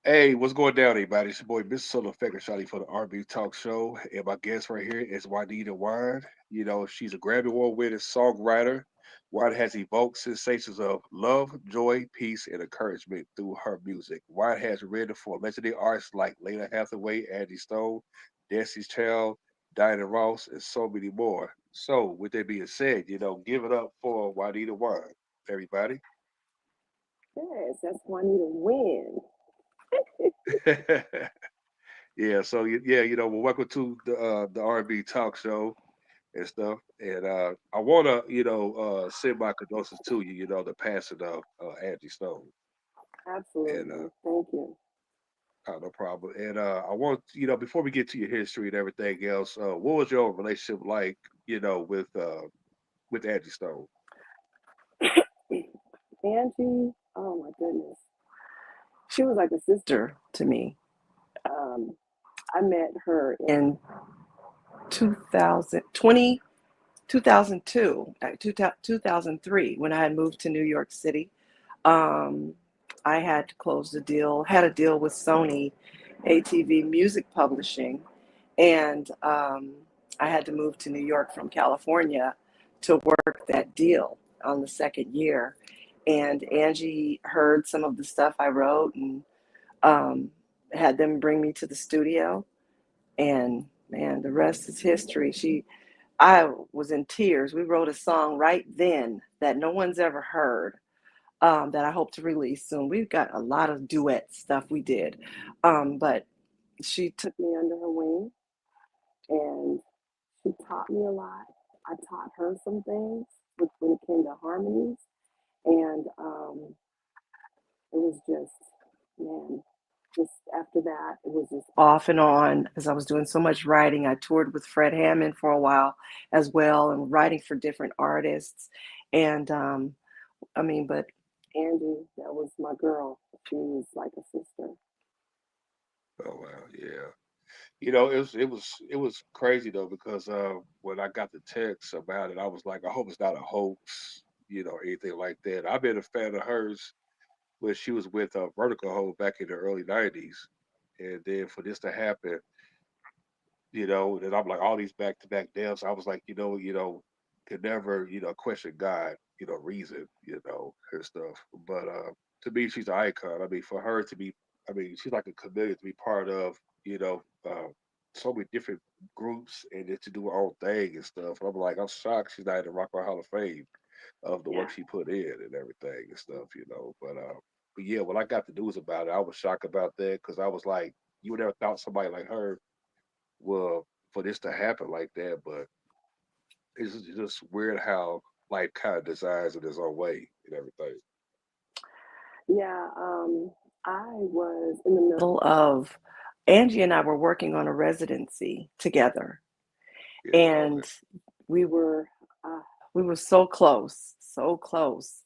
Hey, what's going down, everybody? It's your boy, Mr. Solo Figure Shotty for the RB Talk Show. And my guest right here is Juanita Wynn. She's a Grammy Award winning songwriter. Wynn has evoked sensations of love, joy, peace, and encouragement through her music. Wynn has written for legendary artists like Layla Hathaway, Angie Stone, Destiny's Child, Diana Ross, and so many more. So, with that being said, give it up for Juanita Wynn, everybody. Yes, that's Juanita Wynn. Yeah, so well, welcome to the R&B talk show and stuff. And I wanna, send my condolences to you, the passing of Angie Stone. And Absolutely. Thank you. no problem. And I want, before we get to your history and everything else, what was your relationship like, with Angie Stone? Angie, oh my goodness. She was like a sister to me. Um, I met her in 2020, 2002, 2003, when I had moved to New York City. Um, I had to close the deal, had a deal with Sony ATV Music Publishing, and I had to move to New York from California to work that deal on the second year. And Angie heard some of the stuff I wrote and um, had them bring me to the studio. And man, the rest is history. I was in tears. We wrote a song right then that no one's ever heard, that I hope to release soon. We've got a lot of duet stuff we did, but she took me under her wing and she taught me a lot. I taught her some things when it came to harmonies, and it was just, man, just after that, it was just off and on as I was doing so much writing. I toured with Fred Hammond for a while as well and writing for different artists. And but Angie, that was my girl. She was like a sister. Oh wow, yeah. It was crazy though because when I got the text about it, I was like, I hope it's not a hoax, or anything like that. I've been a fan of hers when she was with Vertical Hold back in the early '90s, and then for this to happen, and I'm like all these back to back deaths. I was like, could never, question God, reason, her stuff. But to me, she's an icon. I mean, for her to be, I mean, she's like a chameleon to be part of, you know, uh, so many different groups and then to do her own thing and stuff. And I'm like, I'm shocked she's not in the Rock and Roll Hall of Fame of the Yeah. work she put in and everything and stuff. But yeah, when I got the news about it, I was shocked about that because I was like, you would never thought somebody like her well for this to happen like that, but it's just weird how life kind of designs in its own way and everything. Yeah, I was in the middle of Angie and I were working on a residency together, Yeah, okay. and we were uh, we were so close, so close,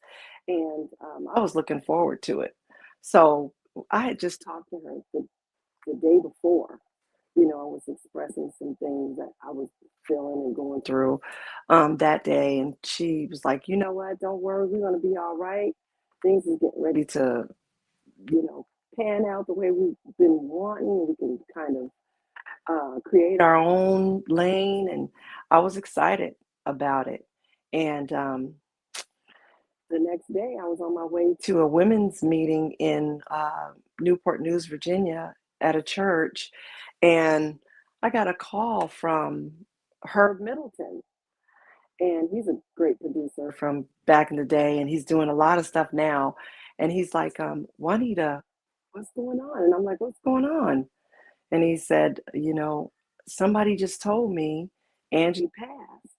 and I was looking forward to it. So I had just talked to her the day before. I was expressing some things that I was feeling and going through that day, and she was like, "You know what? Don't worry, we're gonna be all right. Things is getting ready to, you know, pan out the way we've been wanting. We can kind of create our own lane." And I was excited about it. And the next day, I was on my way to a women's meeting in Newport News, Virginia, at a church, and I got a call from Herb Middleton, and he's a great producer from back in the day, and he's doing a lot of stuff now. And he's like, Juanita, what's going on? And I'm like, what's going on? And he said, somebody just told me Angie passed.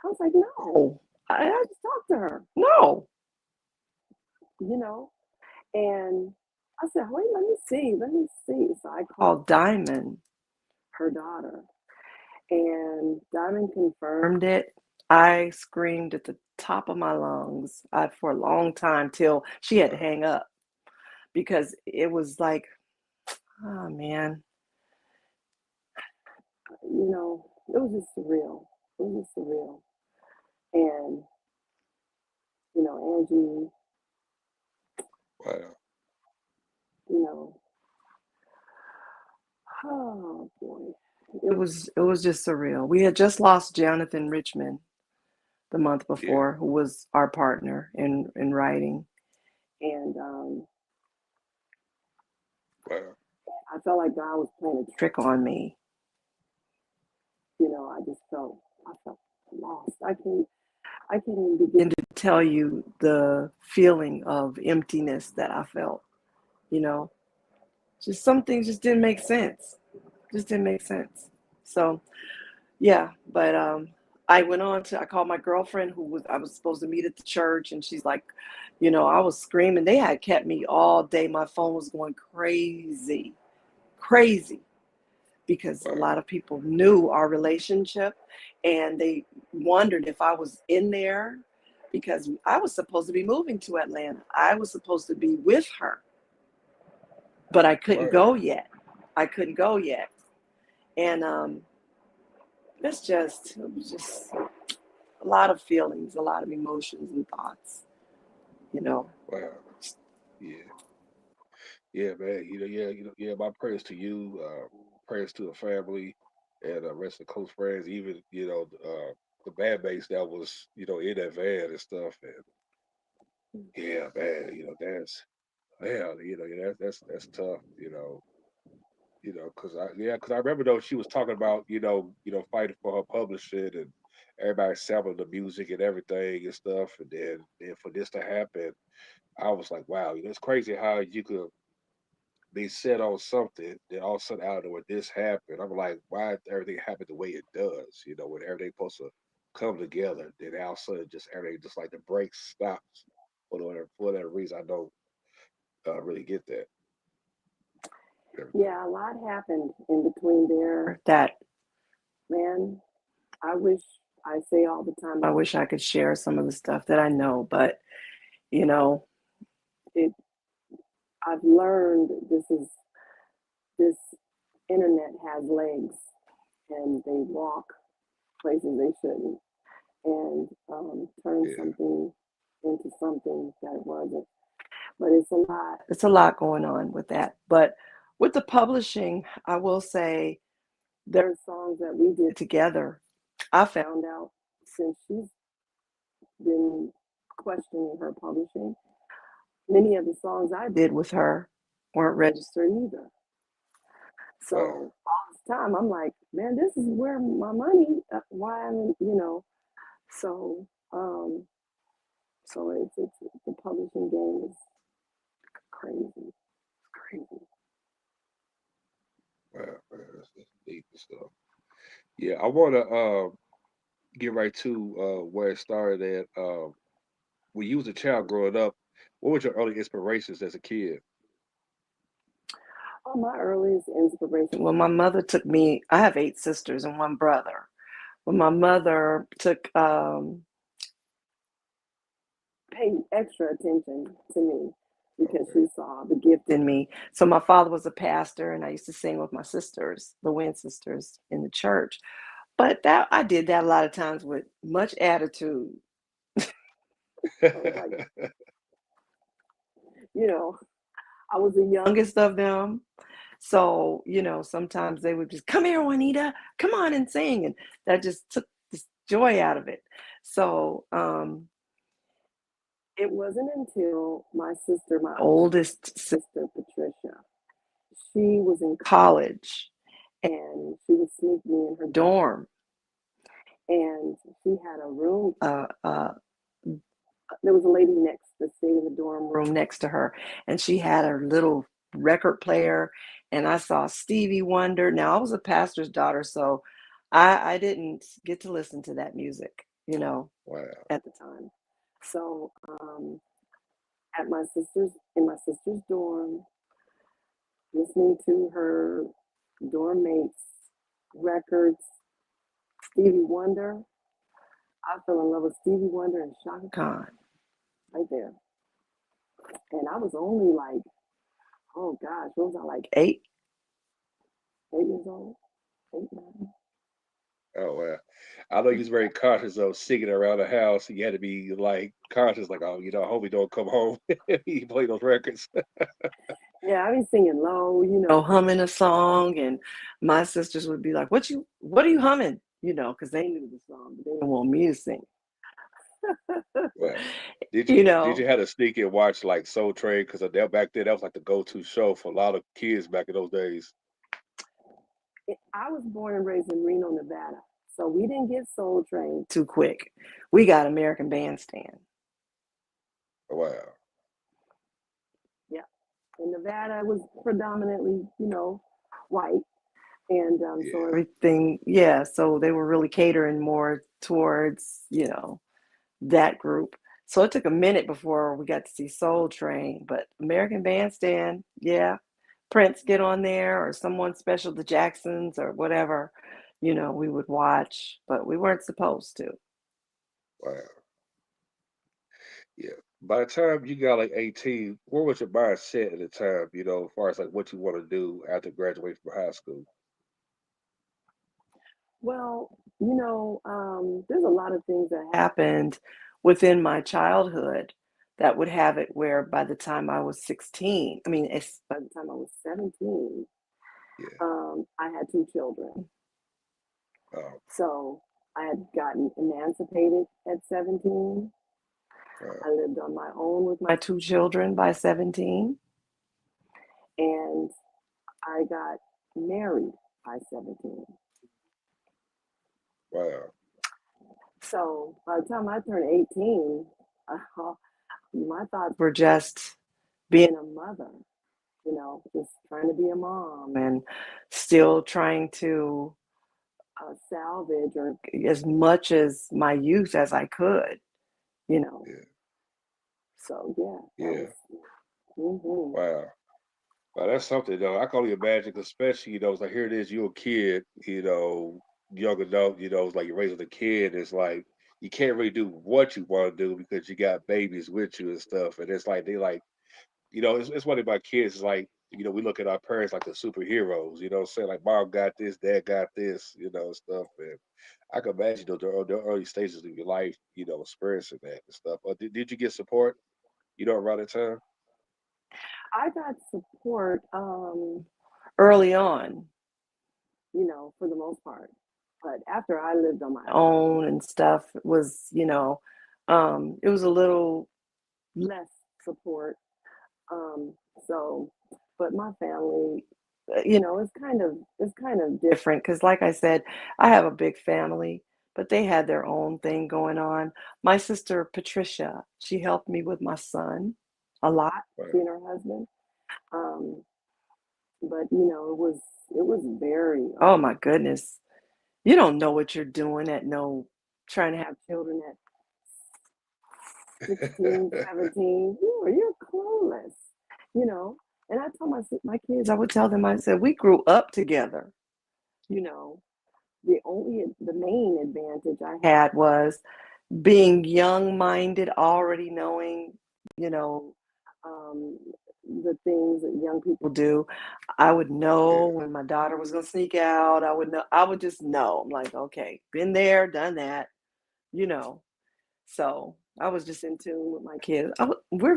I was like, no, I just talked to her. No, you know. And I said, wait, let me see, let me see. So I called Diamond, her daughter, and Diamond confirmed it. I screamed at the top of my lungs for a long time till she had to Wow. hang up because it was like, oh man, it was just surreal. It was just surreal. And, Angie, Wow. you know, it was just surreal. We had just lost Jonathan Richman the month Yeah. before, who was our partner in writing, and Wow. I felt like God was playing a trick on me. I just felt lost. I can't even begin to tell you the feeling of emptiness that I felt. You know, just some things just didn't make sense. Just didn't make sense. So yeah, but I called my girlfriend I was supposed to meet at the church, and she's like, I was screaming. They had kept me all day. My phone was going crazy, crazy, because a Wow. lot of people knew our relationship, and they wondered if I was in there, because I was supposed to be moving to Atlanta. I was supposed to be with her, but I couldn't Right. go yet. I couldn't go yet. And it was just a lot of feelings, a lot of emotions and thoughts, you know. Wow. Yeah. Yeah, man. Yeah, yeah. My prayers to you, prayers to the family, and rest of the close friends. Even the bandmates that was in that van and stuff. And yeah, man. That's man. Yeah, that's tough. Because I remember though she was talking about fighting for her publishing and everybody sampling the music and everything and stuff, and then for this to happen, I was like, wow, it's crazy how you could be set on something, then all of a sudden out of nowhere this happened. I'm like, why everything happen the way it does? When everything supposed to come together, then all of a sudden just everything just like the brakes stops for whatever reason. I don't really get that everything. Yeah, a lot happened in between there that, man, I wish, I say all the time, I wish I could share some of the stuff that I know, but, you know, it, I've learned this internet has legs, and they walk places they shouldn't, and turn Yeah, something into something that it wasn't. But it's a lot. It's a lot going on with that. But with the publishing, I will say there are songs that we did together. I found out, since she's been questioning her publishing, many of the songs I did with her weren't registered either. So wow, all this time, I'm like, man, this is where my money. Why So, um, so it's the publishing game is crazy, crazy. that's deep and stuff. Yeah, I want to get right to where it started at. When you was a child growing up, what was your early inspirations as a kid? Oh, my earliest inspiration. Well, my mother took me. I have 8 sisters and one brother. When my mother took paid extra attention to me because Okay, she saw the gift in me. So my father was a pastor, and I used to sing with my sisters, the Wynn sisters, in the church. But that I did that a lot of times with much attitude. I was like, you know, I was the youngest of them. So, sometimes they would just come here, Juanita, come on and sing. And that just took this joy out of it. So it wasn't until my oldest sister, Patricia, she was in college, and she would sneak me in her dorm. And she had a room, there was a lady next that stayed in the dorm room next to her, and she had her little record player, and I saw Stevie Wonder. Now I was a pastor's daughter, so I didn't get to listen to that music, wow, at the time. So at my sister's in my sister's dorm, listening to her dorm mates records, Stevie Wonder. I fell in love with Stevie Wonder and Shaka Khan right there. And I was only like, oh gosh, what was I, like 8 years old, 8, 9. oh wow. I know you was very conscious of singing around the house. You had to be like conscious, like, oh, I hope he don't come home. He play those records. Yeah, I be singing low, humming a song, and my sisters would be like, what are you humming?" Because they knew the song, but they didn't want me to sing. Well, did you You did you know, have to sneak and watch like Soul Train? Because that back then that was like the go-to show for a lot of kids back in those days. I was born and raised in Reno, Nevada, so we didn't get Soul Train too quick. We got American Bandstand. Wow. Yeah, in Nevada it was predominantly, white, and so Yeah. everything, yeah. So they were really catering more towards, that group. So it took a minute before we got to see Soul Train, but American Bandstand, yeah. Prince get on there or someone special, the Jacksons or whatever, we would watch, but we weren't supposed to. Wow. Yeah. By the time you got like 18, where was your mindset at the time, as far as like what you want to do after graduating from high school? Well, there's a lot of things that happened within my childhood that would have it where by the time I was 16, I mean, by the time I was 17, Yeah. I had two children. Um, So I had gotten emancipated at 17. uh, I lived on my own with my two children by 17, and I got married by 17. wow. So by the time I turned 18, my thoughts were just being a mother, just trying to be a mom and still trying to salvage or as much as my youth as I could, you know. Yeah. So yeah, that was. Yeah. Hmm. Wow. Wow, that's something though. I can only imagine, 'cause especially, it's like here it is, you're a kid, young adult, it's like you're raising a kid. It's like you can't really do what you want to do because you got babies with you and stuff. And it's like they like, it's one thing about kids. It's like, we look at our parents like the superheroes, saying like mom got this, dad got this, stuff. And I can imagine the early stages of your life, experiencing that and stuff. Did you get support, around that time? I got support early on, for the most part. But after I lived on my own and stuff, it was a little less support. Um, so, but my family, it's kind of different because, like I said, I have a big family, but they had their own thing going on. My sister Patricia, she helped me with my son a lot. She Right. and her husband. Um, but it was very, oh my goodness, you don't know what you're doing at no trying to have children at 16, 17. You're clueless, you know. And I told my kids, I would tell them, I said, we grew up together, you know. The main advantage I had was being young minded, already knowing, you know, um, the things that young people do. I would know Yeah. when my daughter was gonna sneak out. I would just know. I'm like, okay, been there, done that, you know. So I was just in tune with my kids. We were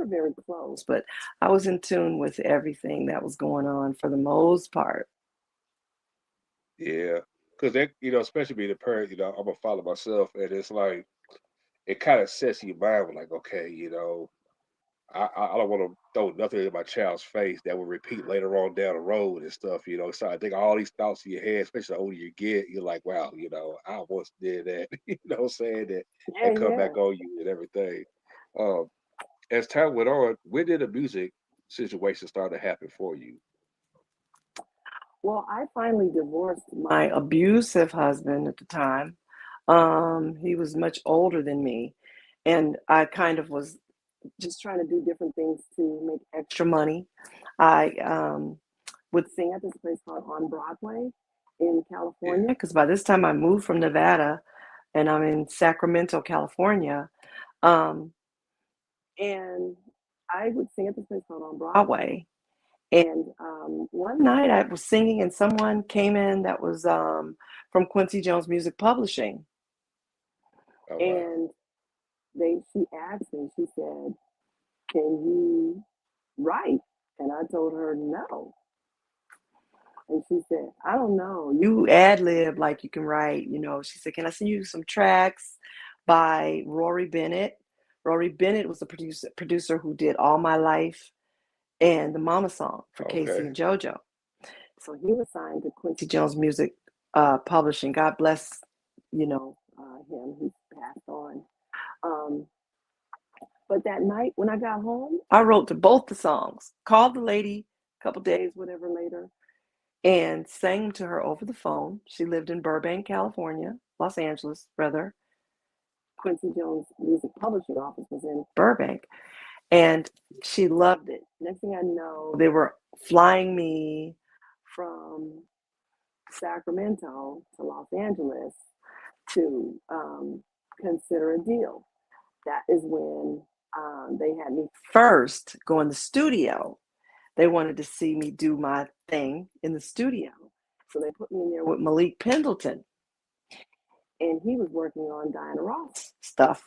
very close, but I was in tune with everything that was going on for the most part. Yeah, because that, especially being a parent, I'm a father myself, and it's like it kind of sets your mind with like, okay, I don't want to throw nothing in my child's face that will repeat later on down the road and stuff, So I think all these thoughts in your head, especially the older you get, you're like, wow, I once did that, what I'm saying that Yeah, and come yeah. back on you and everything. Um, as time went on, when did the music situation start to happen for you? Well, I finally divorced my abusive husband at the time. He was much older than me, and I kind of was just trying to do different things to make extra money. I would sing at this place called On Broadway in Yeah, California because by this time I moved from Nevada and I'm in Sacramento, California. Um, and I would sing at this place called On Broadway. And one night I was singing, and someone came in that was from Quincy Jones Music Publishing, oh wow, and she asked me. She said, "Can you write?" And I told her no. And she said, I don't know. You ad lib like you can write, you know. She said, can I send you some tracks by Rory Bennett? Rory Bennett was the producer who did All My Life and the Mama Song for Casey Okay. and JoJo. So he was signed to Quincy Jones Music Publishing. God bless, him. He passed on. Um, but that night when I got home, I wrote to both the songs. Called the lady a couple days, whatever later, and sang them to her over the phone. She lived in Burbank, California, Los Angeles, rather. Quincy Jones Music Publishing office was in Burbank, and she loved it. Next thing I know, they were flying me from Sacramento to Los Angeles to consider a deal. That is when they had me first go in the studio. They wanted to see me do my thing in the studio. So they put me in there with Malik Pendleton, and he was working on Diana Ross stuff.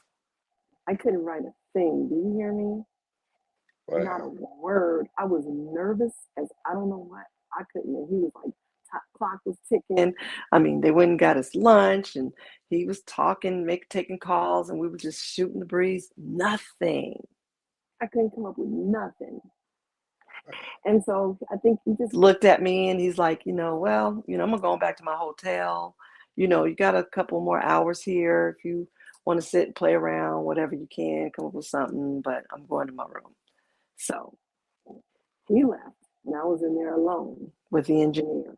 I couldn't write a thing. Do you hear me? Not a Wow. word. I was nervous as I don't know what. I couldn't. And he was like, clock was ticking. I mean, they went and got us lunch, and he was talking, taking calls, and we were just shooting the breeze. Nothing. I couldn't come up with nothing. And so I think he just looked at me and he's like, well, I'm gonna go back to my hotel. You got a couple more hours here. If you want to sit and play around, whatever you can, come up with something, but I'm going to my room. So he left and I was in there alone with the engineer.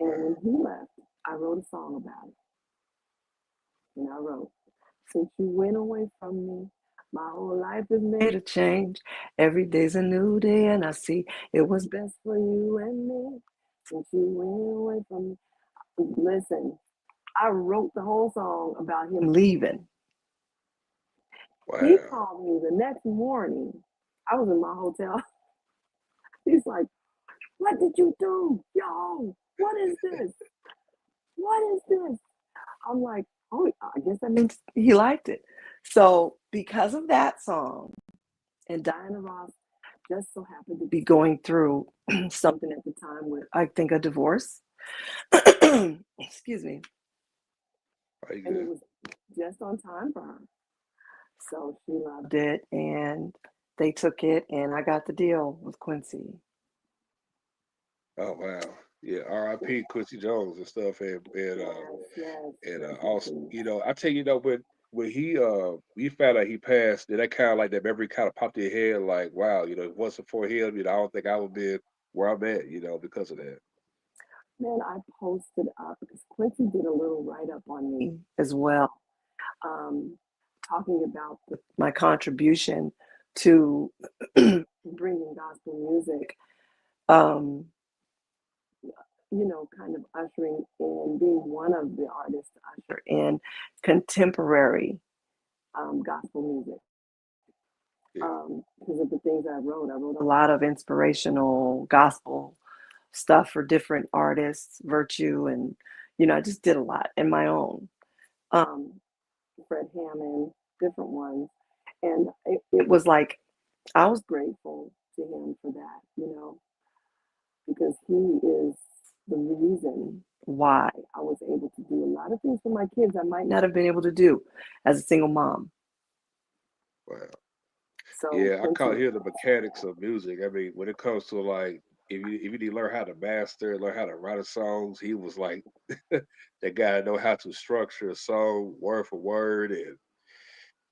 And when he left, I wrote a song about it. And I wrote, since you went away from me, my whole life is made a change. Every day's a new day, and I see it was best for you and me. Since you went away from me. Listen, I wrote the whole song about him leaving. He Wow. called me the next morning. I was in my hotel. He's like, what did you do? Yo, what is this? What is this? I'm like, oh, I guess that means he liked it. So because of that song, and Diana Ross just so happened to be going through something at the time with, I think, a divorce. Excuse me. Are you And it good? was just on time for her. So she loved it and they took it, and I got the deal with Quincy. Oh wow. Yeah. R.I.P. Quincy Jones and stuff, Yes, yes, rest in also, peace. I tell you, when he we found out he passed, then that kind of like that memory kind of popped in your head, like wow, if it wasn't for him, I don't think I would be where I'm at, because of that. Man, I posted up because Quincy did a little write up on me as well, um, talking about my contribution to bringing gospel music, um, kind of ushering in, being one of the artists to usher in contemporary gospel music. Yeah. Because of the things I wrote. I wrote a lot of inspirational gospel stuff for different artists, Virtue, and I just did a lot in my own. Um, Fred Hammond, different ones, and it was like I was grateful to him for that, because he is the reason why I was able to do a lot of things for my kids I might not have been able to do as a single mom. Wow. So Yeah, I Quincy, call here the mechanics of music. I mean, when it comes to like if you need to learn how to master, learn how to write a songs, he was like that guy that know how to structure a song word for word and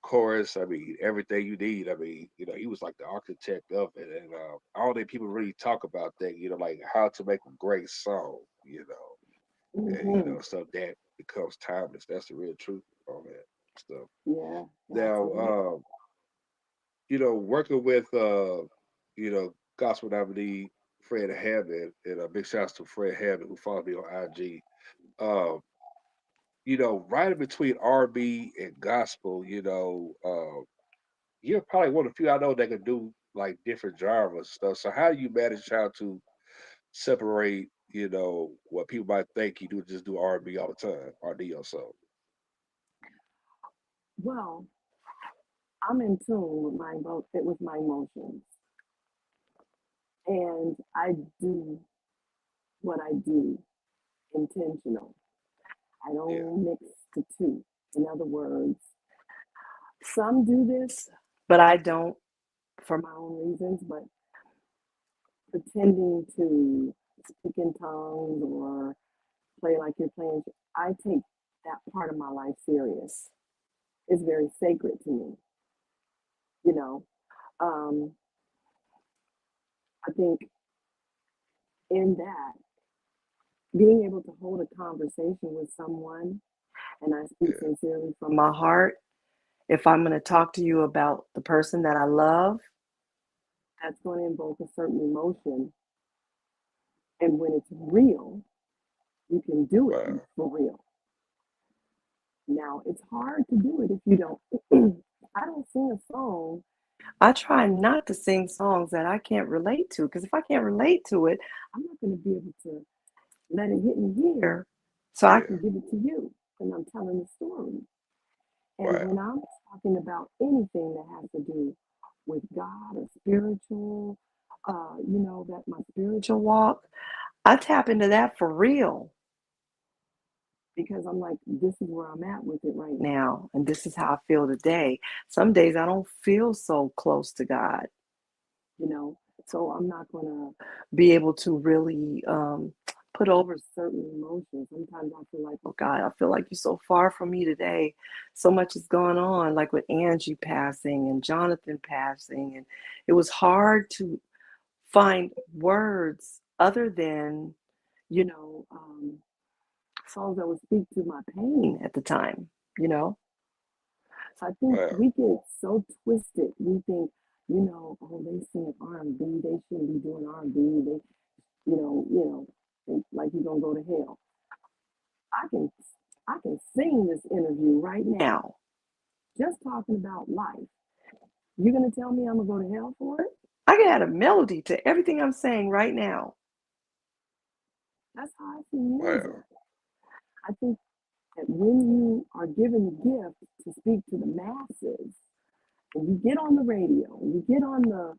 chorus. I mean, everything you need. I mean, he was like the architect of it, and I don't think people really talk about that. Like how to make a great song. And hmm stuff that becomes timeless. That's the real truth on that stuff. yeah, Now, absolutely. working with gospel nominee Fred Hammond, and a big shout out to Fred Hammond who followed me on IG. Um, right in between R&B and gospel, you're probably one of the few I know that can do like different genres and stuff. So how do you manage how to separate, what people might think you do just do R&B all the time, R&D or so? Well, I'm in tune with with my emotions. And I do what I do intentional. I Yeah, don't mix the two. In other words, some do this, but I don't for my own reasons, but pretending to speak in tongues or play like you're playing, I take that part of my life serious. It's very sacred to me, you know. Um, I think in that, being able to hold a conversation with someone, and I speak yeah, sincerely from my heart, if I'm going to talk to you about the person that I love, that's going to invoke a certain emotion. And when it's real, you can do it wow, for real. Now, it's hard to do it if you don't. I don't sing a song. I try not to sing songs that I can't relate to because if I can't relate to it, I'm not going to be able to let it hit me here so I yeah, can give it to you when I'm telling the story. And when wow, I'm talking about anything that has to do with God or spiritual, that my spiritual walk, I tap into that for real because I'm like, this is where I'm at with it right now. And this is how I feel today. Some days I don't feel so close to God, you know, so I'm not going to be able to really put over certain emotions. Sometimes I feel like, oh God, I feel like you're so far from me today. So much is going on, like with Angie passing and Jonathan passing. And it was hard to find words other than, you know, songs that would speak to my pain at the time, you know. So I think wow, we get so twisted. We think, oh, they sing R&B, they shouldn't be doing R&B. They, think like you're gonna go to hell. I can, I can sing this interview right now, just talking about life. You're gonna tell me I'm gonna go to hell for it? I can add a melody to everything I'm saying right now. That's how I see music. wow, I think that when you are given the gift to speak to the masses, and you get on the radio, and you get on the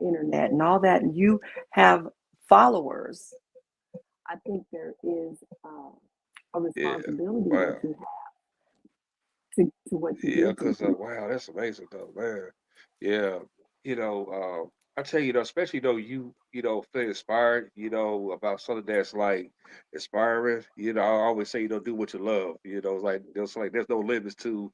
internet and all that, and you have followers, I think there is a yeah, responsibility that wow, you have to what you yeah. give to Cause people. wow, that's amazing though, man. Yeah, you know, I tell you, though, especially though feel inspired, about something that's like inspiring. I always say, do what you love. It's like there's no limits to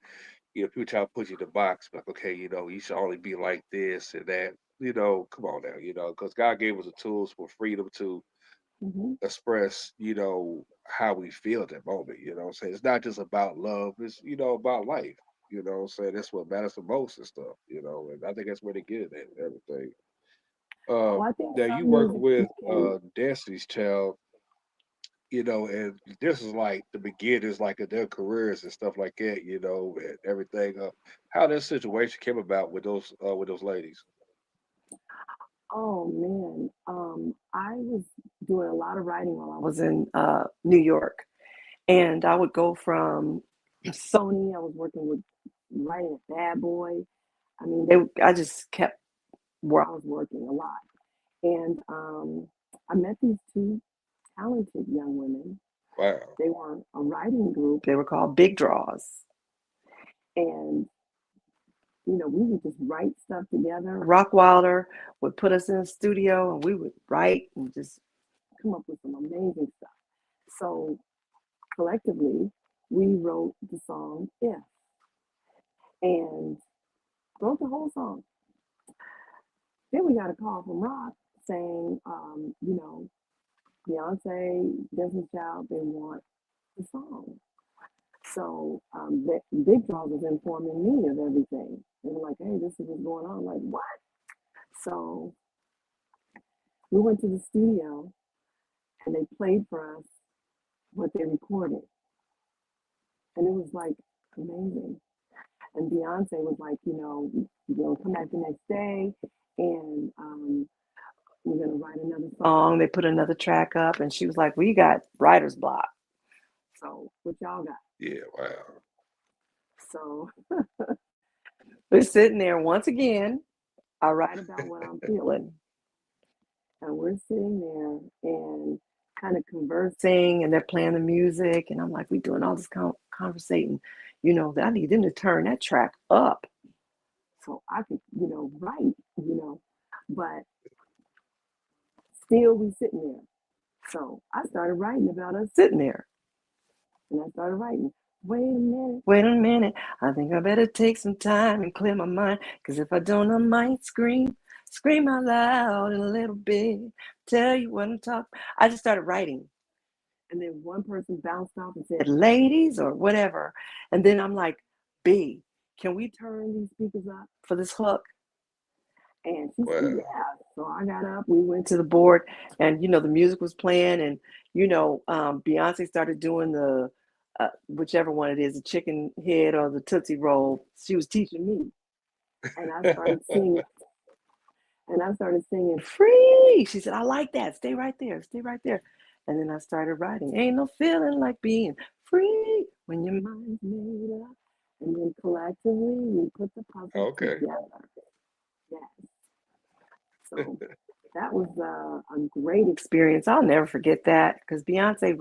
people try to put you in the box, like, okay, you should only be like this and that. Come on now, because God gave us the tools for freedom to Hmm. express, how we feel at that moment. What I'm saying? It's not just about love, it's, about life. What I'm saying? That's what matters the most and stuff, and I think that's where they get it at and everything. Oh, I think Now you some work music with can. Destiny's Child, and this is like the beginnings, like of their careers and stuff like that, and everything. How that situation came about with those ladies. Oh man, I was doing a lot of writing while I was in New York, and I would go from Sony. I was working with writing a Bad Boy. I mean, I just kept where I was working a lot, and I met these two talented young women. Wow. They were a writing group. They were called Big Draws, and we would just write stuff together. Rockwilder would put us in a studio, and we would write and just come up with some amazing stuff. So collectively, we wrote the song "If" and wrote the whole song. Then we got a call from Rock saying, Beyonce, Destiny's Child, they want the song. So the Big Dog was informing me of everything. They were like, hey, this is what's going on. I'm like, what? So we went to the studio and they played for us what they recorded. And it was like amazing. And Beyonce was like, you're going to come back the next day and we're going to write another song. They put another track up and she was like, we got writer's block. So what y'all got? Yeah, wow. So we're sitting there once again. I write about what I'm feeling. and we're sitting there and kind of conversing, and they're playing the music, and I'm like, we doing all this conversating, I need them to turn that track up so I could, write, but still we sitting there. So I started writing about us sitting there, and I started writing. Wait a minute. I think I better take some time and clear my mind. Because if I don't, I might scream out loud in a little bit. Tell you what I'm talking. I just started writing. And then one person bounced off and said, ladies, or whatever. And then I'm like, B, can we turn these speakers up for this hook? And she said, Wow. yeah. So I got up, we went to the board, and the music was playing, and Beyonce started doing the whichever one it is, the chicken head or the Tootsie Roll. She was teaching me, and I started singing, free. She said, I like that. Stay right there. Stay right there. And then I started writing. Ain't no feeling like being free when your mind's made up. And then collectively we put the puzzle Okay. together. Yeah. So that was a great experience. I'll never forget that because Beyonce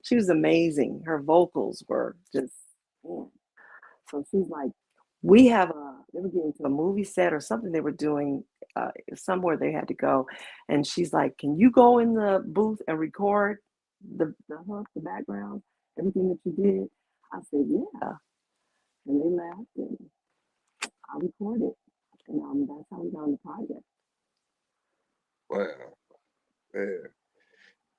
she was amazing. Her vocals were just, man. So she's like, they were getting to a movie set or something they were doing somewhere they had to go. And she's like, can you go in the booth and record the hook, the background, everything that you did? I said, yeah. And they laughed and I recorded. And that's how we got on the project. Wow. Yeah.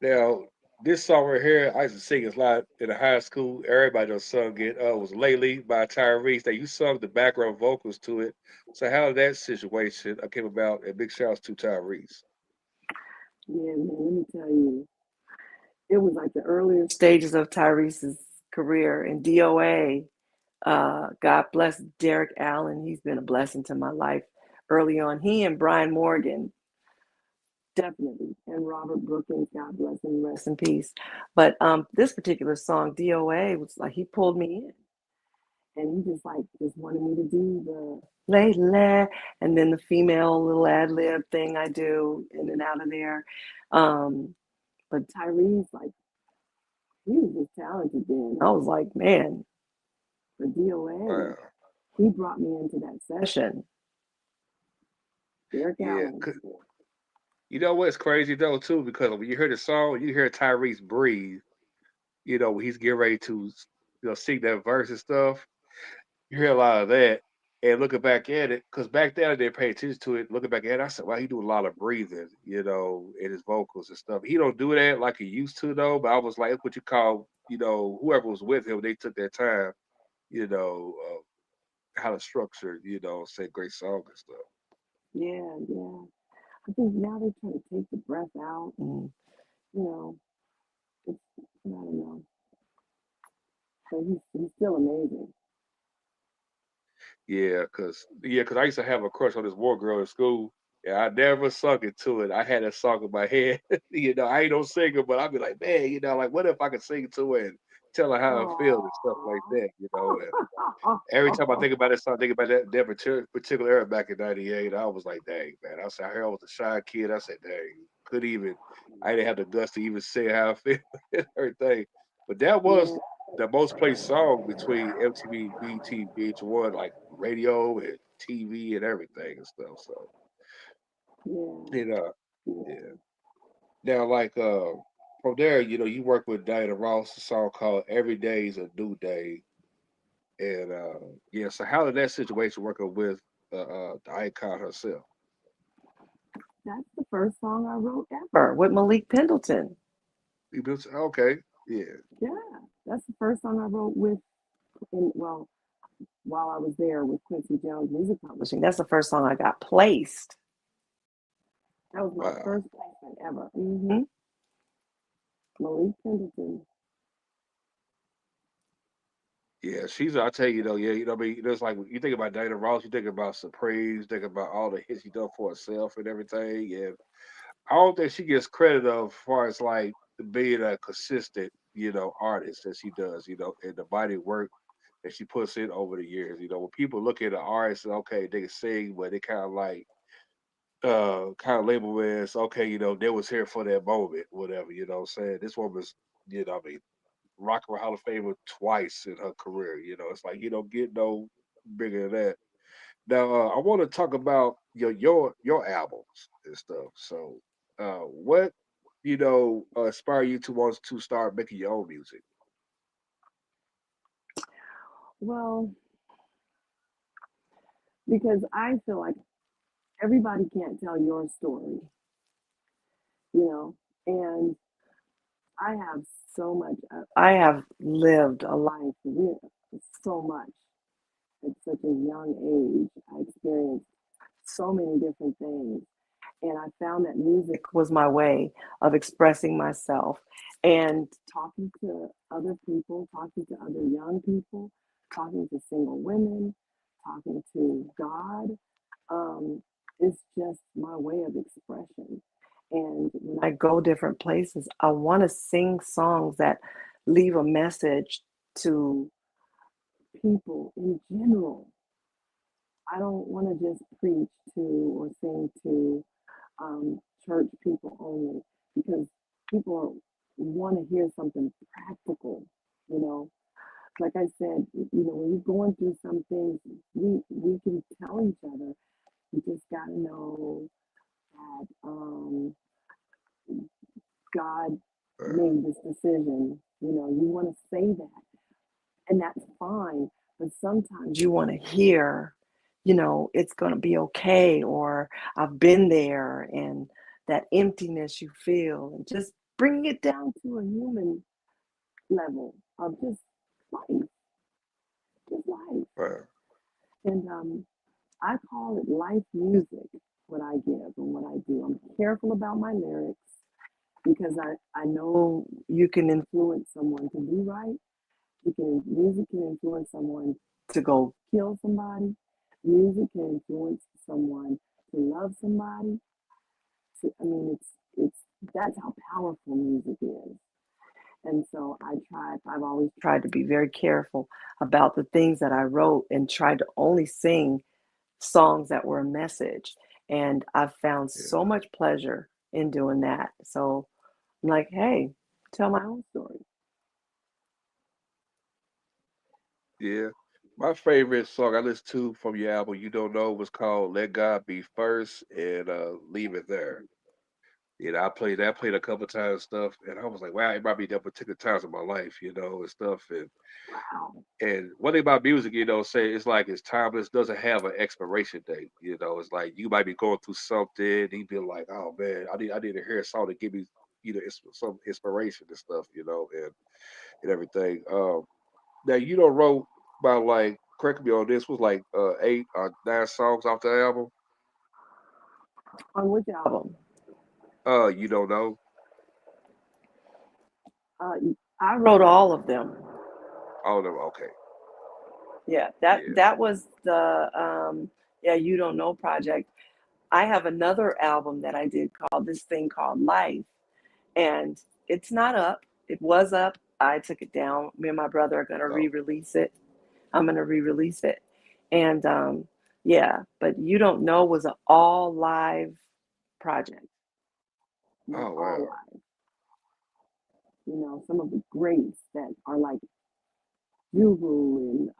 Now, this song right here, I used to sing it a lot in the high school. Everybody just sung it. It was Lately by Tyrese. That you sung the background vocals to it. So how did that situation came about? And big shouts to Tyrese. Yeah, man, let me tell you, it was like the earlier stages of Tyrese's career in DOA. God bless Derek Allen. He's been a blessing to my life early on. He and Brian Morgan, definitely. And Robert Brookins, God bless him, rest in peace. But this particular song, DOA, was like he pulled me in. And he just wanted me to do the lately, and then the female little ad lib thing I do in and out of there. Um, but Tyrese, like, he was just talented then. I was like, man, for DOA, Wow. he brought me into that session. Derek Yeah. Allen. You know what's crazy though too, because when you hear the song, you hear Tyrese breathe. When he's getting ready to, sing that verse and stuff. You hear a lot of that. And looking back at it, because back then I didn't pay attention to it. Looking back at it, I said, "Wow, he do a lot of breathing, in his vocals and stuff." He don't do that like he used to though. But I was like, "That's what you call, whoever was with him. They took their time, how to structure, say great song and stuff." Yeah, yeah. I think now they're trying to take the breath out, and you know, it's, I don't know. But he's still amazing. Cause I used to have a crush on this war girl in school. Yeah, I never sung it to it. I had that song in my head. I ain't no singer, but I'd be like, man, like, what if I could sing to her and tell her how I feel and stuff like Aww. that. And every time I think about that song, I think about that particular era back in '98. I was like, dang, man. I said, I heard I was a shy kid. I said, dang, could even. I didn't have the guts to even say how I feel and everything. But that was Yeah, the most played song between MTV, BT, VH1, like radio and TV and everything and stuff. So, yeah, you know, yeah. yeah. Now, like from there, you work with Diana Ross, a song called "Every Day's a New Day," and yeah. So, how did that situation working with the icon herself? That's the first song I wrote ever with Malik Pendleton. Okay, yeah, Yeah, that's the first song I wrote well, while I was there with Quincy Jones Music Publishing. That's the first song I got placed. That was my wow, first placement ever. Malik Pendleton. yeah. I tell you though, yeah. I mean, it's like when you think about Diana Ross, you think about Supreme, you think about all the hits she done for herself and everything, and I don't think she gets credit of as far as like being a consistent, artist that she does, and the body work that she puts in over the years. When people look at the artist, okay, they can sing, but they kind of like kind of label as okay, they was here for that moment, whatever, what I'm saying. This woman's, I mean, Rock and Roll Hall of Famer twice in her career. It's like you don't get no bigger than that. Now, I want to talk about your albums and stuff. So, what inspire you to want to start making your own music? Well, because I feel like everybody can't tell your story, you know, and I have so much. I have lived a life with so much at such a young age. I experienced so many different things. And I found that music was my way of expressing myself and talking to other people, talking to other young people, talking to single women, talking to God. Um, it's just my way of expression. And when I go different places, I want to sing songs that leave a message to people in general. I don't want to just preach to or sing to church people only because people want to hear something practical, you know. Like I said, when you're going through some things, we can tell each other. You just got to know that God Uh, made this decision. You want to say that, and that's fine. But sometimes you want to hear, it's going to be okay, or I've been there, and that emptiness you feel, and just bringing it down to a human level of just life. uh, And I call it life music, what I give and what I do. I'm careful about my lyrics because I know you can influence someone to do right. Music can influence someone to go kill somebody. Music can influence someone to love somebody. So, I mean, it's that's how powerful music is. And so I've always tried to be very careful about the things that I wrote and tried to only sing songs that were a message. And I've found yeah, so much pleasure in doing that. So I'm like, hey, tell my own story. yeah. My favorite song I listened to from your album, You Don't Know, was called "Let God Be First" and "Leave It There." I played a couple times and stuff, and I was like, wow, it might be that particular times in my life, and stuff. Wow. And one thing about music, say it's like it's timeless, doesn't have an expiration date. It's like you might be going through something, and you be like, oh man, I need to hear a song to give me, some inspiration and stuff, and everything. Now you don't wrote about like correct me on this was like 8 or 9 songs off the album. On which album? You don't know Uh, I wrote all of them. all of them. Okay, Yeah, that yeah, that was the yeah, You Don't Know project. I have another album that I did called this thing called Life, and it's not up. It was up. I took it down. Me and my brother are gonna oh, re-release it. I'm gonna re-release it, and yeah, but You Don't Know was an all live project, oh all wow, live. Some of the greats that are like Juhu and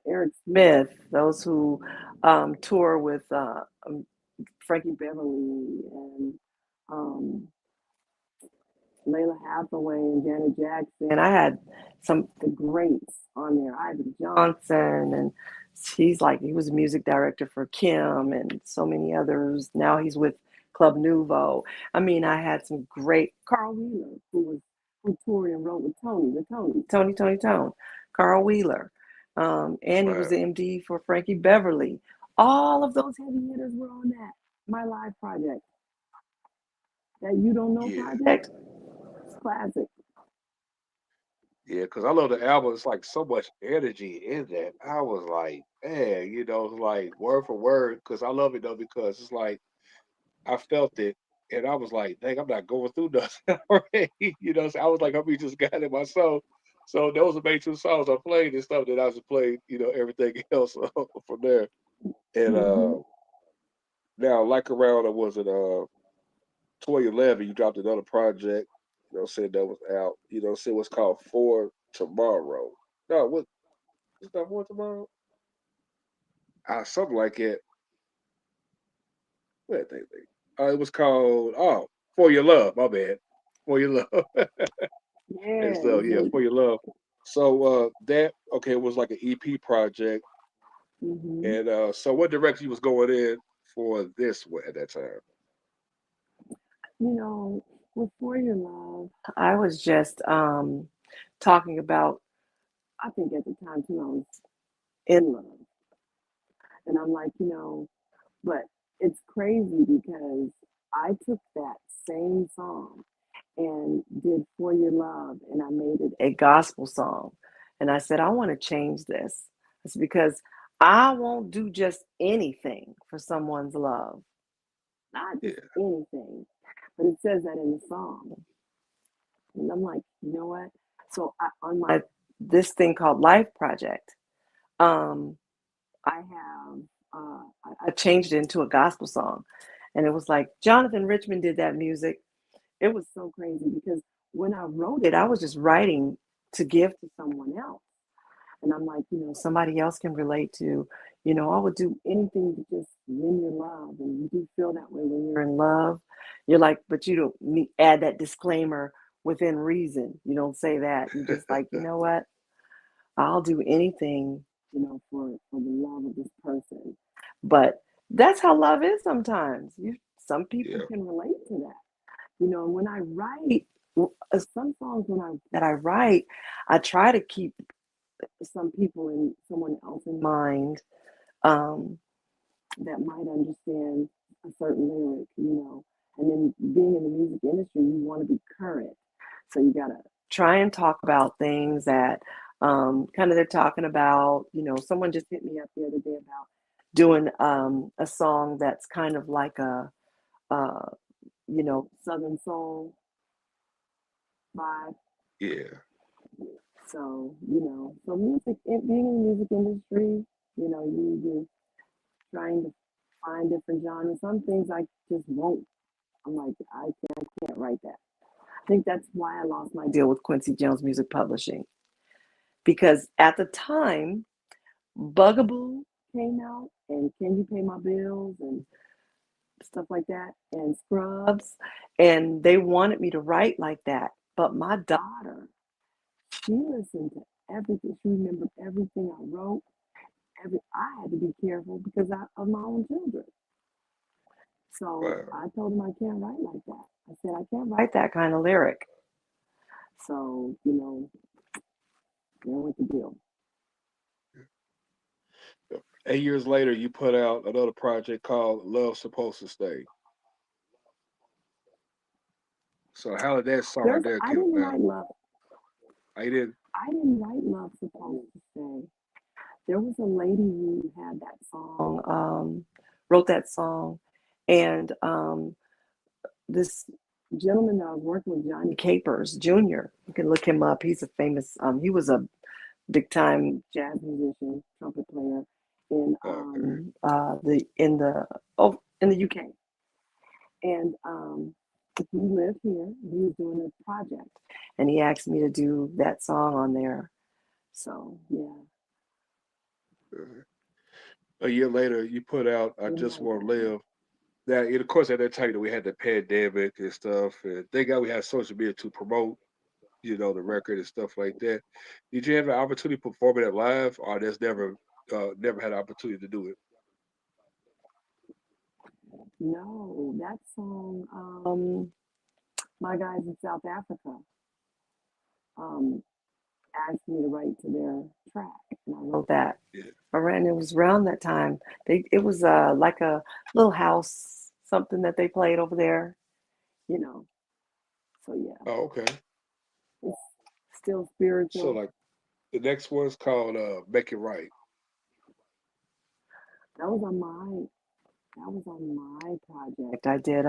Eric Smith, those who tour with Frankie Beverly and um, Layla Hathaway and Janet Jackson. And I had some of the greats on there, Ivan Johnson, and he was a music director for Kim and so many others. Now he's with Club Nouveau. I mean, I had some great Carl Wheeler, who toured and wrote with Tony Tone, Carl Wheeler, and he was wow, the MD for Frankie Beverly. All of those heavy hitters were on that My Live project, that You Don't Know yeah. project. It's classic. Yeah, because I love the album. It's like so much energy in that. I was like, man, it's like word for word. Because I love it though, because it's like I felt it, and I was like, dang, I'm not going through nothing already. So I was like, I just got it myself. So those are the main 2 songs I played and stuff that I just played, everything else from there. And Hmm. Now, like around, was it 2011? You dropped another project. Said that was out. Said what's called For Tomorrow. No, what? It's not For Tomorrow. Something like it. What they think? It was called For Your Love. My bad. For Your Love. And Yeah, so yeah, For Your Love. So that okay, it was like an EP project. hmm And so what direction you was going in for this one at that time? you know, before your love, I was just talking about. I think at the time too, I was in love, and I'm like, but it's crazy because I took that same song and did For Your Love, and I made it a gospel song. And I said, I want to change this. It's because I won't do just anything for someone's love, not just Yeah, anything. But it says that in the song. And I'm like, you know what? So on my this thing called Life Project, um, I have I changed it into a gospel song, and it was like Jonathan Richman did that music. It was so crazy because when I wrote it, I was just writing to give to someone else. And I'm like, somebody else can relate to, I would do anything to just win your love. And you do feel that way when you're in love. You're like, but you don't add that disclaimer within reason. You don't say that. You're just like, you know what? I'll do anything, for the love of this person. But that's how love is sometimes. Some people yeah, can relate to that. When I write some songs that I write, I try to keep some people in someone else in mind, um, that might understand a certain lyric, And then being in the music industry, you want to be current. So you got to try and talk about things that kind of they're talking about. Someone just hit me up the other day about doing a song that's kind of like uh, Southern Soul vibe. yeah, So, so music, being in the music industry, you're trying to find different genres. Some things I just won't. I'm like, I can't write that. I think that's why I lost my deal with Quincy Jones Music Publishing. Because at the time, Bugaboo came out and Can You Pay My Bills and stuff like that and Scrubs. And they wanted me to write like that. But my daughter, she listened to everything. She remembered everything I wrote. I had to be careful because of my own children. So wow, I told him I can't write like that. I said I can't write that kind of lyric. So there went the deal. yeah. 8 years later, you put out another project called Love Supposed to Stay. So how did that song right There's there I came didn't about? write love. I didn't. I didn't write love supposed to stay. There was a lady who had that song, wrote that song, and this gentleman that I was working with, Johnny Capers Jr. You can look him up. He's a famous. He was a big time jazz musician, trumpet player in Okay, the UK, and he lived here. He was doing a project, and he asked me to do that song on there. So yeah, uh, a year later, you put out "I didn't Just write Want to that one. Live." Now, of course, at that time, we had the pandemic and stuff, and thank God we had social media to promote, the record and stuff like that. Did you have an opportunity to perform it live, or there's never had an opportunity to do it? No, that song, my guys in South Africa um, asked me to write to their track, and I wrote that. Yeah. Around it was around that time. It was like a little house something that they played over there, you know. So yeah, Oh, okay. it's still So, spiritual. like, the next one's called "Make It Right." That was on my project. I did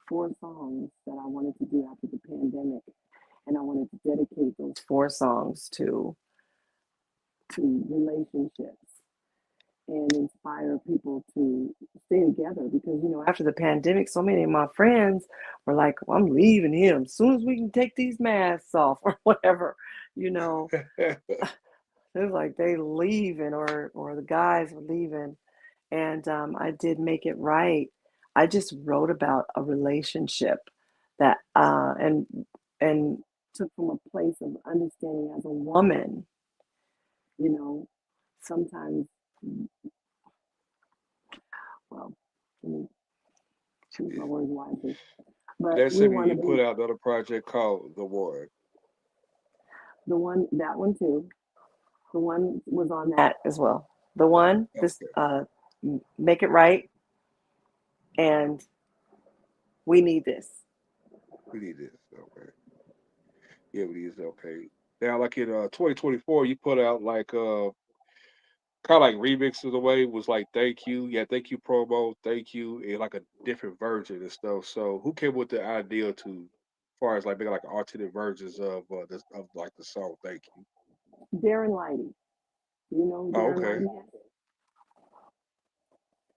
4 songs that I wanted to do after the pandemic, and I wanted to dedicate those 4 songs to relationships. and inspire people to stay together because after the pandemic so many of my friends were like, well, I'm leaving him as soon as we can take these masks off or whatever, you know it was like they leaving or the guys were leaving. And I did Make It Right. I just wrote about a relationship that and took from a place of understanding as a woman, you know sometimes, well, let me choose my Yeah. words wisely. But That's we it. want to You be put out another project called The One. the one, that one too. The one was on that as well. The one, this Okay. Make It Right, and We Need This. We need this. Okay. Yeah, we need this. Okay. Now, like in 2024, you put out like kind of like remixes away was like thank you, yeah, thank you promo, thank you, and like a different version and stuff. So who came with the idea to, as far as like making like alternate versions of this of like the song thank you? Darren Lighty. Do you know who Oh, Darren okay. Lighty is?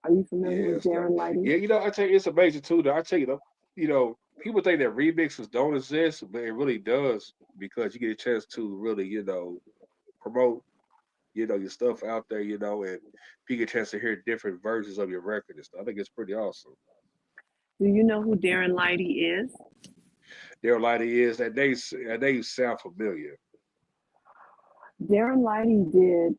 Are you familiar Yeah, with stuff. Darren Lighty? Yeah, I tell you, it's amazing too. Though I tell you, people think that remixes don't exist, but it really does because you get a chance to really, promote, your stuff out there, and you get a chance to hear different versions of your record and stuff. I think it's pretty awesome. Do you know who Darren Lighty is? Their lighting is that they sound familiar. Darren Lighty did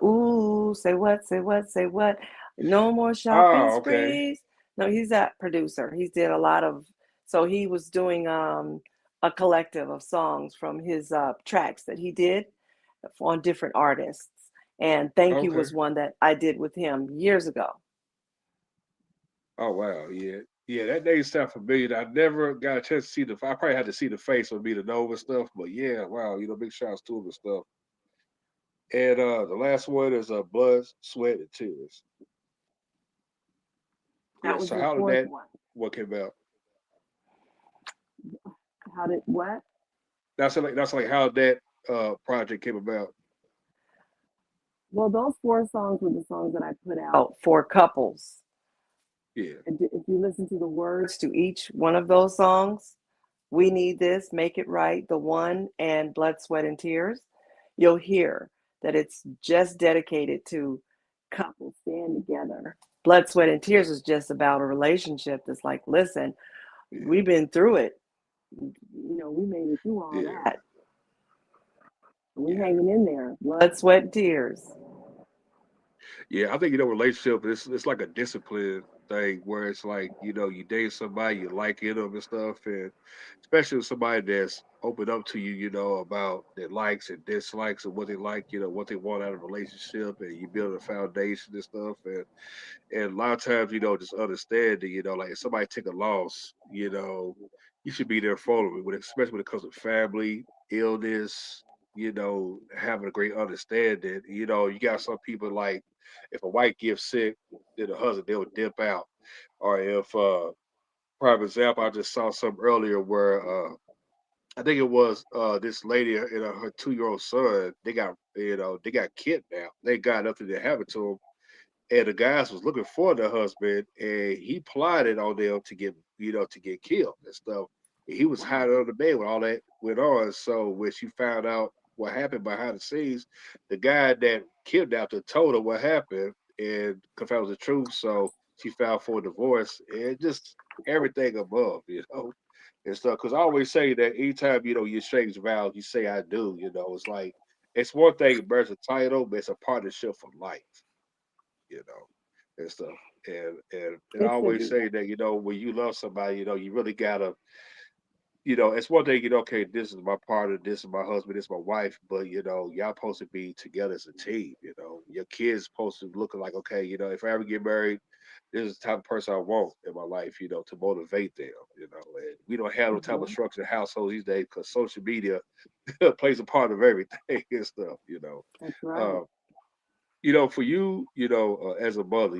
ooh, say what, say what, say what. No more shopping Oh, okay, sprees. No, he's that producer. He's did a lot of, so he was doing a collective of songs from his tracks that he did on different artists. And Thank You okay. was one that I did with him years ago. Oh wow, yeah, yeah. That name sound familiar. I never got a chance to see the. I probably had to see the face for me to know and stuff. But yeah, wow, big shouts to him and stuff. And the last one is Blood, Sweat, and Tears. That Yeah. was So the how did fourth that? one. What came out? How did what? That's like how that project came about. Well, those four songs were the songs that I put out for couples. Yeah. If you listen to the words to each one of those songs, We Need This, Make It Right, The One, and Blood, Sweat, and Tears, you'll hear that it's just dedicated to couples staying together. Blood, Sweat, and Tears is just about a relationship that's like, listen, Yeah. we've been through it. We made it through all Yeah. that. We Yeah. hanging in there. Blood, sweat, and tears. Yeah, I think relationship it's like a discipline thing where it's like you date somebody you like them and stuff, and especially with somebody that's open up to you, about their likes and dislikes and what they like, what they want out of a relationship, and you build a foundation and stuff, and a lot of times, just understanding, like if somebody take a loss, you should be there for them, especially when it comes to family, illness, having a great understanding. You got some people like if a wife gets sick, then the husband they'll dip out. Or if prime example, I just saw something earlier where I think it was this lady and her 2-year-old son, they got kidnapped. They got nothing to happen to them, and the guys was looking for the husband, and he plotted on them to get killed and stuff. And he was Wow. hiding under the bed when all that went on. So when she found out what happened behind the scenes, the guy that kidnapped her told her what happened and confessed the truth. So she filed for a divorce and just everything above, and stuff. Because I always say that anytime you exchange vows, you say I do. It's like it's one thing it bears a title, but it's a partnership for life you know, and stuff. And I It should always be. say that when you love somebody, you really gotta, it's one thing, okay, this is my partner, this is my husband, this is my wife, but y'all supposed to be together as a team. Your kids supposed to look like, okay, if I ever get married, this is the type of person I want in my life, to motivate them. And we don't have no type of Hmm. structured household these days because social media plays a part of everything and stuff. That's right. Uh, for you, as a mother,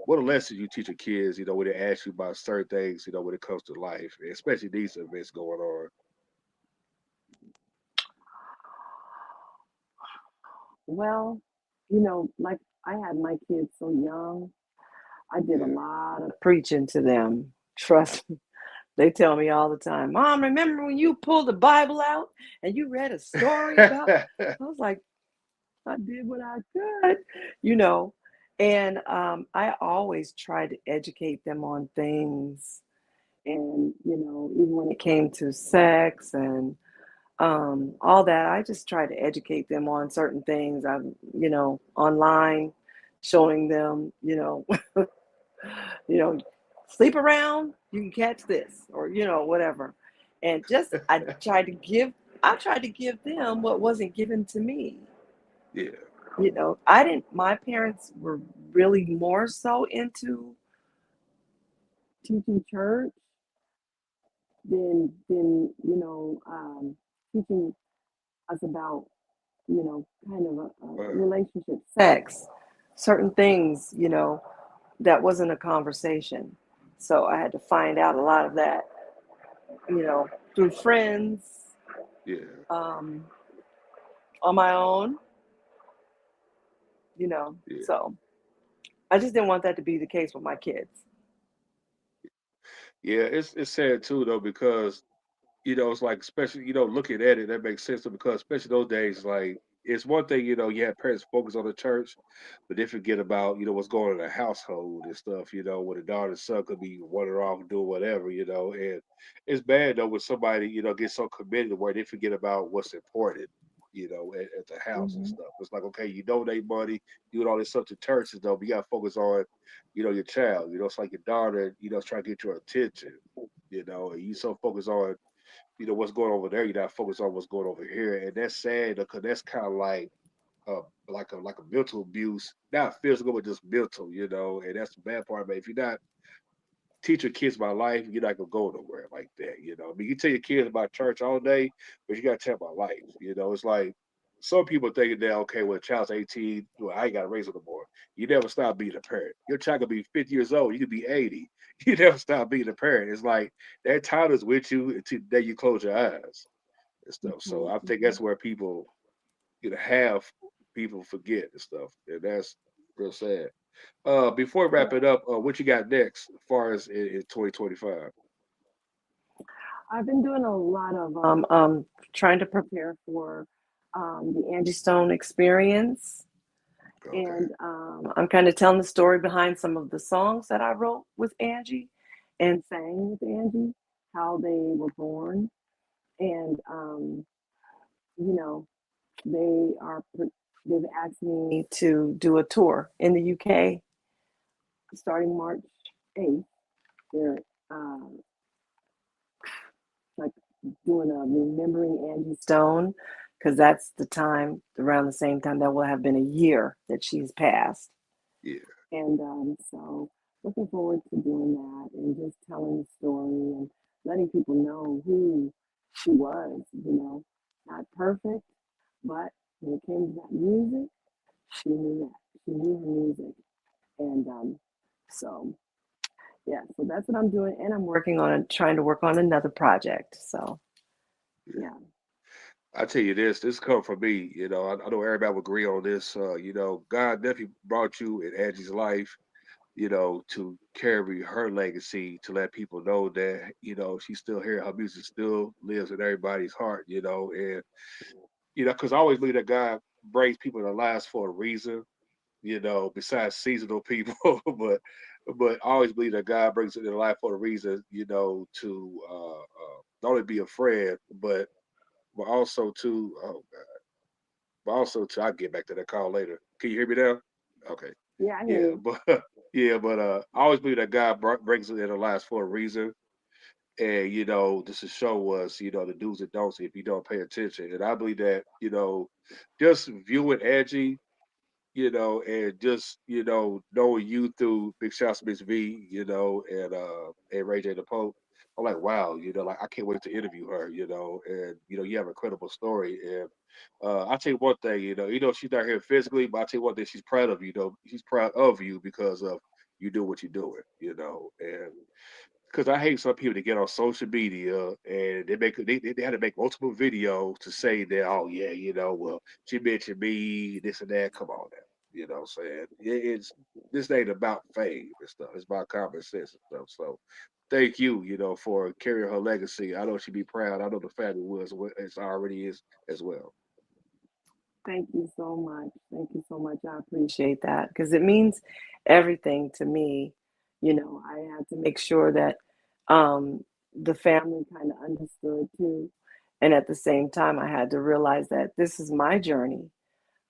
what are lessons you teach your kids, when they ask you about certain things, when it comes to life, especially these events going on. Well, like I had my kids so young. I did a Yeah. lot of preaching to them. Trust me. They tell me all the time, Mom, remember when you pulled the Bible out and you read a story about? I was like, I did what I could, you know. And I always tried to educate them on things. And, even when it came to sex and all that, I just tried to educate them on certain things. I'm, online, showing them, you know, sleep around, you can catch this, or whatever. And just I tried to give them what wasn't given to me. Yeah. I didn't my parents were really more so into teaching church than teaching us about kind of a Wow. relationship, sex, certain things, that wasn't a conversation. So I had to find out a lot of that, through friends, Yeah. um, on my own, Yeah. So I just didn't want that to be the case with my kids. Yeah. It's sad too though because it's like especially looking at it that makes sense because especially those days like it's one thing you have parents focus on the church, but they forget about what's going on in the household and stuff. Where the daughter and son could be running off and doing whatever. And it's bad though when somebody gets so committed where they forget about what's important. At the house and Hmm. stuff. It's like okay, you donate money, doing all this stuff to churches though, but you got to focus on your child. It's like your daughter is trying to get your attention. And you so focused on what's going on over there. You're not focused on what's going over here, and that's sad because that's kind of uh like a mental abuse, not physical, but just mental. And that's the bad part. But if you're not teach your kids about life, you're not gonna go nowhere like that. I mean, you tell your kids about church all day, but you gotta tell them about life. It's like some people thinking that okay, when a child's 18, well, I ain't gotta raise them no more. You never stop being a parent. Your child could be 50 years old, you could be 80. You never stop being a parent. It's like that time is with you until the day you close your eyes and stuff. So I think Hmm. that's where people have people forget and stuff, and that's real sad. Before we wrap Yeah, it up, what you got next as far as in 2025? I've been doing a lot of trying to prepare for the Angie Stone experience, Okay. and I'm kind of telling the story behind some of the songs that I wrote with Angie and sang with Angie, how they were born, and you know they are they've asked me to do a tour in the UK starting March 8th. They're like doing a remembering Angie Stone because that's the time around the same time that will have been a year that she's passed. Yeah. And so looking forward to doing that and just telling the story and letting people know who she was, not perfect, but when it came to that music, she knew that. She knew her music. And so, yeah, so that's what I'm doing. And I'm working on trying to work on another project. So, Yeah. yeah. I tell you this. This come from me. I know everybody would agree on this. God definitely brought you in Angie's life. To carry her legacy, to let people know that she's still here. Her music still lives in everybody's heart. And because I always believe that God brings people in their lives for a reason. Besides seasonal people, but I always believe that God brings it in their life for a reason. To not only be a friend, but also to but also to I'll get back to that call later. Can you hear me now? Okay. Yeah, I hear Yeah, you. but yeah, but I always believe that God brings it in our lives for a reason. And this is show us, the do's and don'ts if you don't pay attention. And I believe that, just viewing Angie, and just knowing you through Big Shots Miss V, and Ray J the Pope. I'm like, wow, like I can't wait to interview her, and you have a credible story. And I'll tell you one thing, she's not here physically, but I'll tell you one thing, she's proud of you, she's proud of you because of you do what you're doing, and because I hate some people to get on social media and they had to make multiple videos to say that, oh yeah, well, she mentioned me, this and that. Come on now. You know what I'm saying? It's this ain't about fame and stuff. It's about common sense and stuff. So thank you, for carrying her legacy. I know she'd be proud. I know the family was as already is as well. Thank you so much. Thank you so much. I appreciate that because it means everything to me. I had to make sure that the family kind of understood too. And at the same time, I had to realize that this is my journey.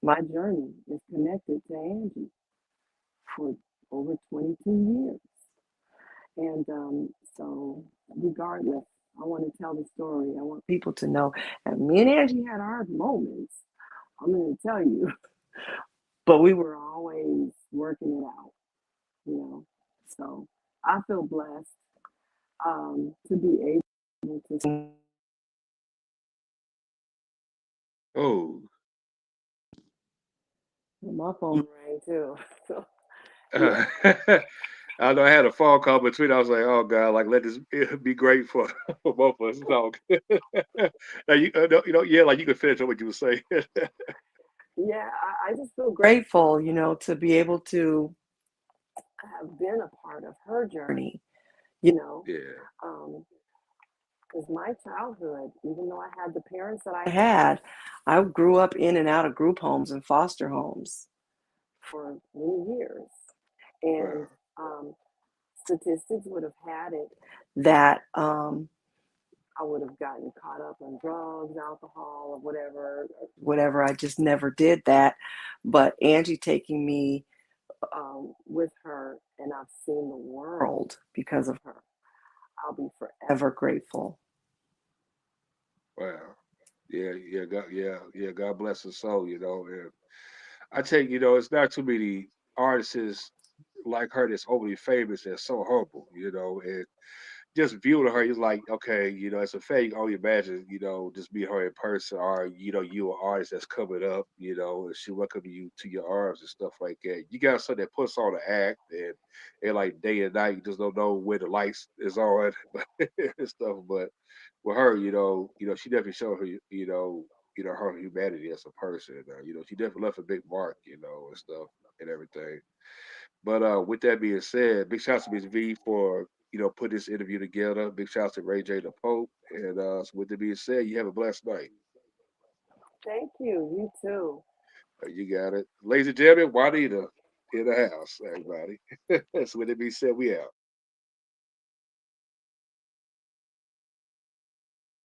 My journey is connected to Angie for over 22 years. And so, regardless, I want to tell the story. I want people to know. And me and Angie had our moments. I'm going to tell you, but we were always working it out, you know. So I feel blessed to be able to. Oh, My phone rang too. So yeah, uh, I know I had a phone call between. I was like, "Oh God, like let this be great for, for both of us." It's all good. Now yeah, like you could finish up what you were saying. yeah. I just feel grateful, to be able to have been a part of her journey. You know, Yeah, um, because my childhood, even though I had the parents that I had, I grew up in and out of group homes and foster homes for many years. And wow, um, statistics would have had it that I would have gotten caught up on drugs, alcohol, or whatever, whatever. I just never did that. But Angie taking me with her, and I've seen the world because of her. I'll be forever grateful. wow. Yeah. God bless his soul. And I tell you, it's not too many artists like her that's overly famous and so humble. And just viewing her, he's like, okay, it's a fake. Only imagine, just meet her in person, or you an artist that's coming up, and she welcome you to your arms and stuff like that. You got something that puts on the act, and like day and night, you just don't know where the lights is on and stuff. But with her, she definitely showed her, her humanity as a person. She definitely left a big mark, and stuff and everything. But with that being said, big shouts to Miss V for putting this interview together. Big shouts to Ray J the Pope. And so with that being said, you have a blessed night. Thank you. You too. You got it. Ladies and gentlemen, Juanita in the house, everybody. So with that being said, we out.